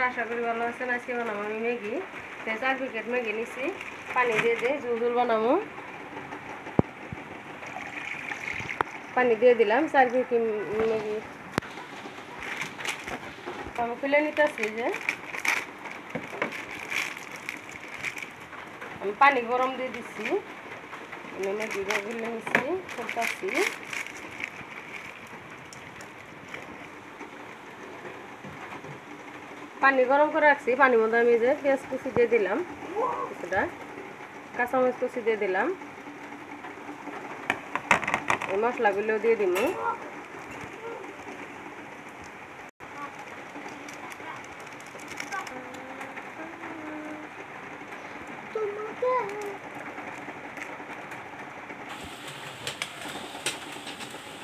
আশা করি ভালো আছেন। আজকে বানাবো আমি ম্যাগি। 4 প্যাকেট ম্যাগি নিছি, পানি দিয়ে ঝোল বানাবো। পানি দিয়ে দিলাম 4 প্যাকেট ম্যাগি। আমি খুলে নিতেছি যে আমি পানি গরম দিয়ে দিচ্ছি, ম্যাগিটা গুলে নিচ্ছি, খুলতেছি। পানি গরম করে রাখছি, পানির মধ্যে আমি যে পেঁয়াজ কুচি দিয়ে দিলাম, কিছুটা কাঁচামরিচ কুচি দিয়ে দিলাম, এই মশলাগুলো দিয়ে দিব।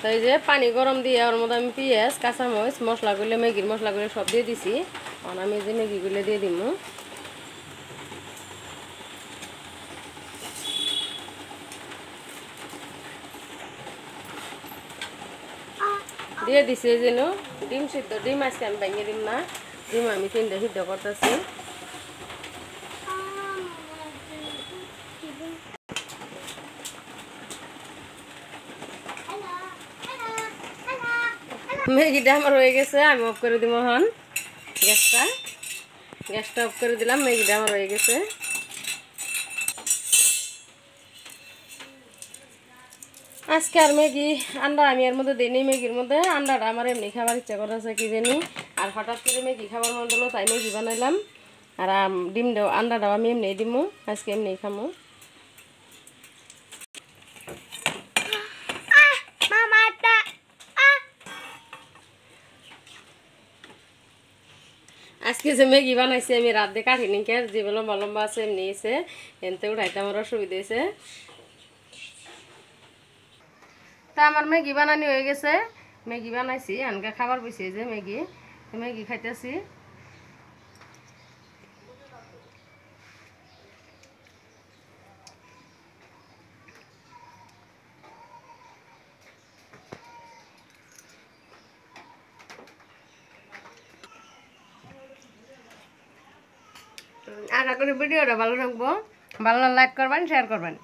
তাই যে পানি গরম দিয়ে ওর মধ্যে আমি পেঁয়াজ কাঁচামরিচ মশলাগুলো ম্যাগির মশলাগুলো সব দিয়ে দিছি। এখন আমি যে ম্যাগিগুলো দিয়ে দিব, দিয়ে দিছি যেন ডিম সিদ্ধ। ডিম আজকে আমি ভেঙে দিম না, ডিম আমি 3টে সিদ্ধ করতেছি। ম্যাগিটা আমার হয়ে গেছে, আমি অফ করে দিব। এখন গ্যাসটা অফ করে দিলাম, ম্যাগিটা আমার হয়ে গেছে। আজকে আর ম্যাগি আন্ডা আমি এর মধ্যে দিই, ম্যাগির মধ্যে আন্ডাটা আমার এমনি খাবার ইচ্ছা করেছে কি জানি, আর হঠাৎ করে ম্যাগি খাবার মন হলো, তাই ম্যাগি বানাইলাম। আর ডিমটাও আন্ডাটাও আমি এমনি দিব, আজকে এমনি খামো। আজকে যে ম্যাগি বানাইছি আমি রাত দিয়ে কাটি নিকে, যেগুলো লম্বা লম্বা আছে এমনি এসে এনতে উঠাইতে আমার অসুবিধা হয়েছে। তা আমার ম্যাগি বানানি হয়ে গেছে, ম্যাগি বানাইছি, আনকে খাবার বসে যে ম্যাগি খাইতেছি। আশা করি ভিডিওটা ভালো লাগবো, ভালো লাইক করবেন, শেয়ার করবেন।